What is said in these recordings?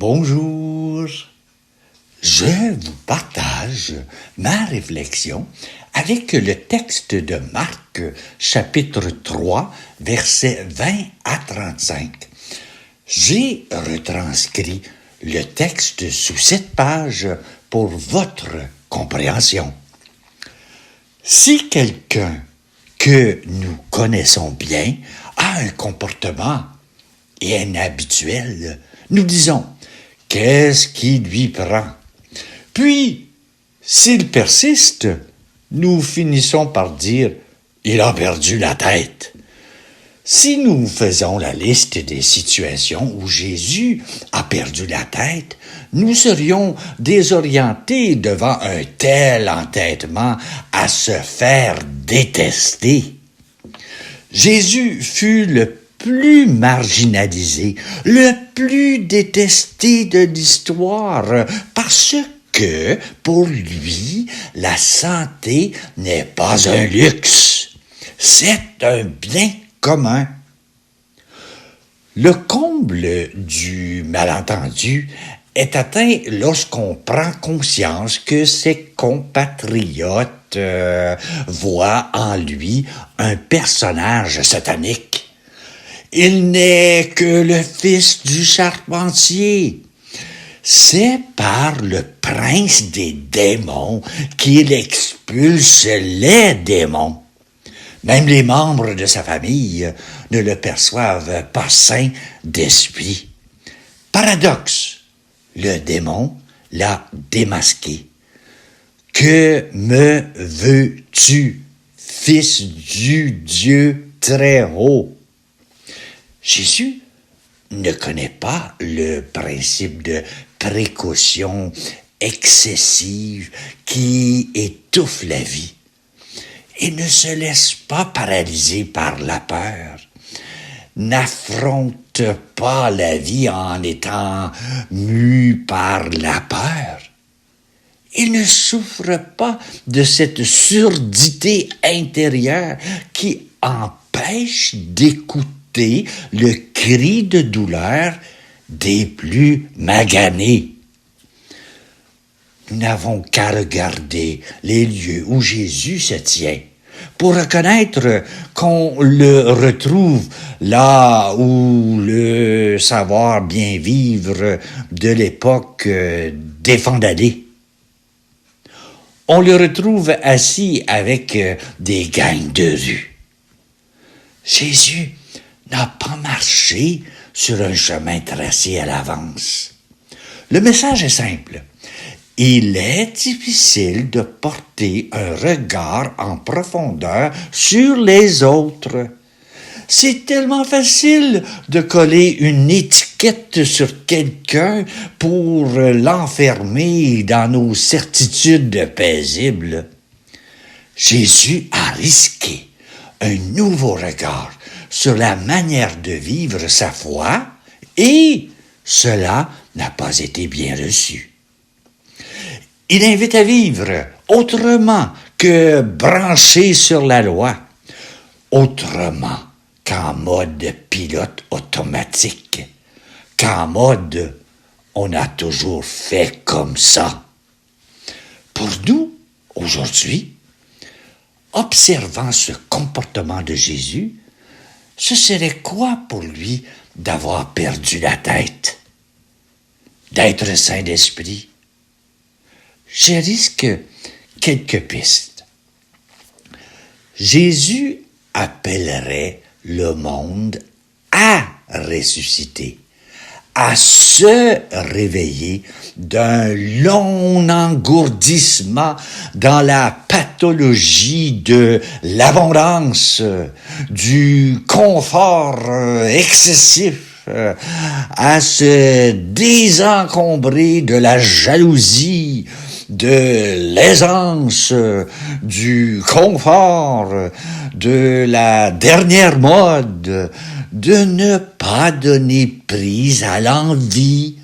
Bonjour, je vous partage ma réflexion avec le texte de Marc, chapitre 3, versets 20 à 35. J'ai retranscrit le texte sous cette page pour votre compréhension. Si quelqu'un que nous connaissons bien a un comportement inhabituel, nous disons « Qu'est-ce qui lui prend ?» Puis, s'il persiste, nous finissons par dire « Il a perdu la tête ». Si nous faisons la liste des situations où Jésus a perdu la tête, nous serions désorientés devant un tel entêtement à se faire détester. Jésus fut le plus marginalisé, le plus détesté de l'histoire, parce que, pour lui, la santé n'est pas un luxe, c'est un bien commun. Le comble du malentendu est atteint lorsqu'on prend conscience que ses compatriotes voient en lui un personnage satanique. Il n'est que le fils du charpentier. C'est par le prince des démons qu'il expulse les démons. Même les membres de sa famille ne le perçoivent pas sain d'esprit. Paradoxe, le démon l'a démasqué. « Que me veux-tu, Fils du Dieu très haut. Jésus ne connaît pas le principe de précaution excessive qui étouffe la vie. Il ne se laisse pas paralyser par la peur. N'affronte pas la vie en étant mu par la peur. Il ne souffre pas de cette surdité intérieure qui empêche d'écouter le cri de douleur des plus maganés. Nous n'avons qu'à regarder les lieux où Jésus se tient pour reconnaître qu'on le retrouve là où le savoir bien vivre de l'époque défend d'aller. On le retrouve assis avec des gangs de rue. Jésus n'a pas marché sur un chemin tracé à l'avance. Le message est simple. Il est difficile de porter un regard en profondeur sur les autres. C'est tellement facile de coller une étiquette sur quelqu'un pour l'enfermer dans nos certitudes paisibles. Jésus a risqué un nouveau regard sur la manière de vivre sa foi et cela n'a pas été bien reçu. Il invite à vivre autrement que branché sur la loi, autrement qu'en mode pilote automatique, qu'en mode on a toujours fait comme ça. Pour nous, aujourd'hui, observant ce comportement de Jésus, ce serait quoi pour lui d'avoir perdu la tête, d'être saint d'esprit? Je risque quelques pistes. Jésus appellerait le monde à ressusciter, à se réveiller d'un long engourdissement dans la pathologie de l'abondance, du confort excessif, à se désencombrer de la jalousie, de l'aisance, du confort, de la dernière mode, de ne pas donner prise à l'envie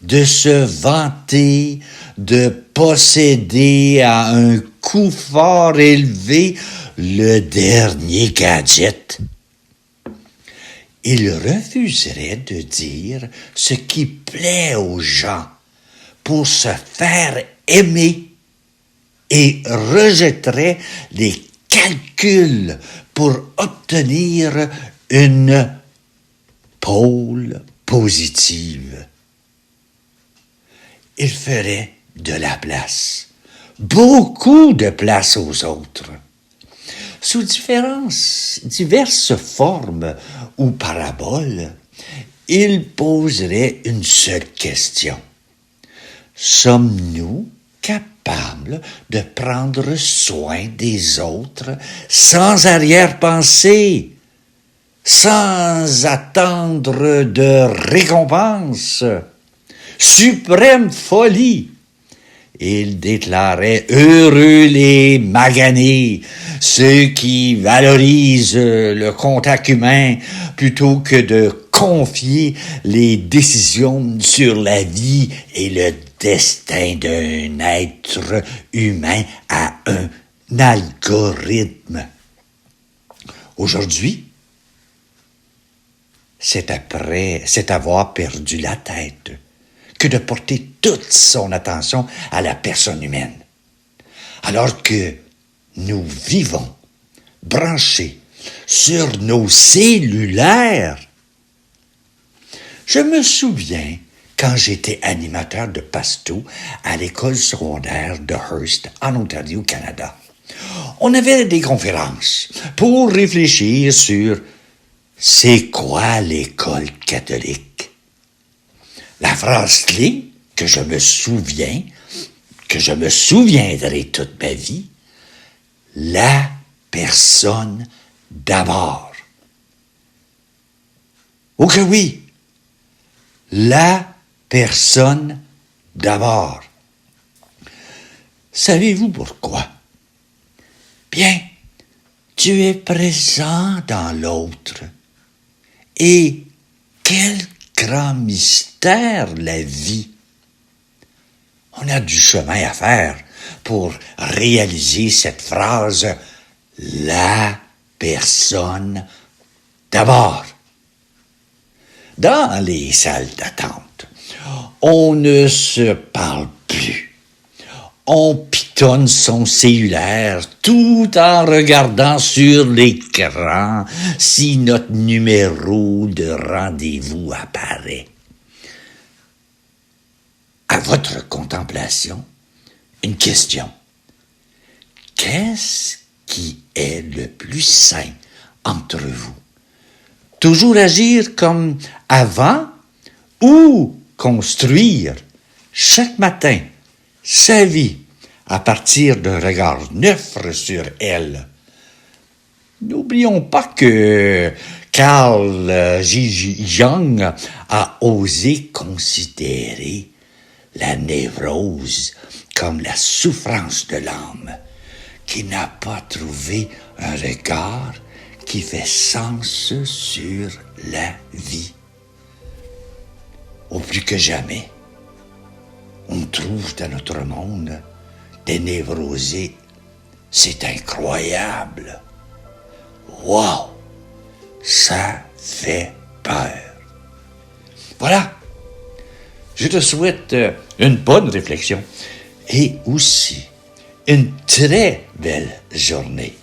de se vanter, de posséder à un coût fort élevé le dernier gadget. Il refuserait de dire ce qui plaît aux gens pour se faire aimer et rejetterait les calculs pour obtenir une pôle positive. Il ferait de la place, beaucoup de place aux autres. Sous diverses formes ou paraboles, il poserait une seule question. Sommes-nous capables de prendre soin des autres sans arrière-pensée, sans attendre de récompense? Suprême folie! Il déclarait « Heureux les maganés, ceux qui valorisent le contact humain plutôt que de confier les décisions sur la vie et le destin d'un être humain à un algorithme. » Aujourd'hui, c'est avoir perdu la tête que de porter toute son attention à la personne humaine. Alors que nous vivons branchés sur nos cellulaires. Je me souviens quand j'étais animateur de Pasto à l'école secondaire de Hearst en Ontario, Canada. On avait des conférences pour réfléchir sur c'est quoi l'école catholique. La phrase clé que je me souviendrai toute ma vie, la personne d'abord. Oh que oui, la personne d'abord. Savez-vous pourquoi? Bien, tu es présent dans l'autre. Et quel grand mystère la vie! On a du chemin à faire pour réaliser cette phrase « la personne d'abord ». Dans les salles d'attente, on ne se parle plus. On pitonne son cellulaire tout en regardant sur l'écran si notre numéro de rendez-vous apparaît. À votre contemplation, une question. Qu'est-ce qui est le plus sain entre vous? Toujours agir comme avant ou construire chaque matin sa vie à partir d'un regard neuf sur elle? N'oublions pas que Carl Jung a osé considérer la névrose comme la souffrance de l'âme qui n'a pas trouvé un regard qui fait sens sur la vie. Au plus que jamais, on trouve dans notre monde des névrosés. C'est incroyable. Wow! Ça fait peur. Voilà. Je te souhaite une bonne réflexion et aussi une très belle journée.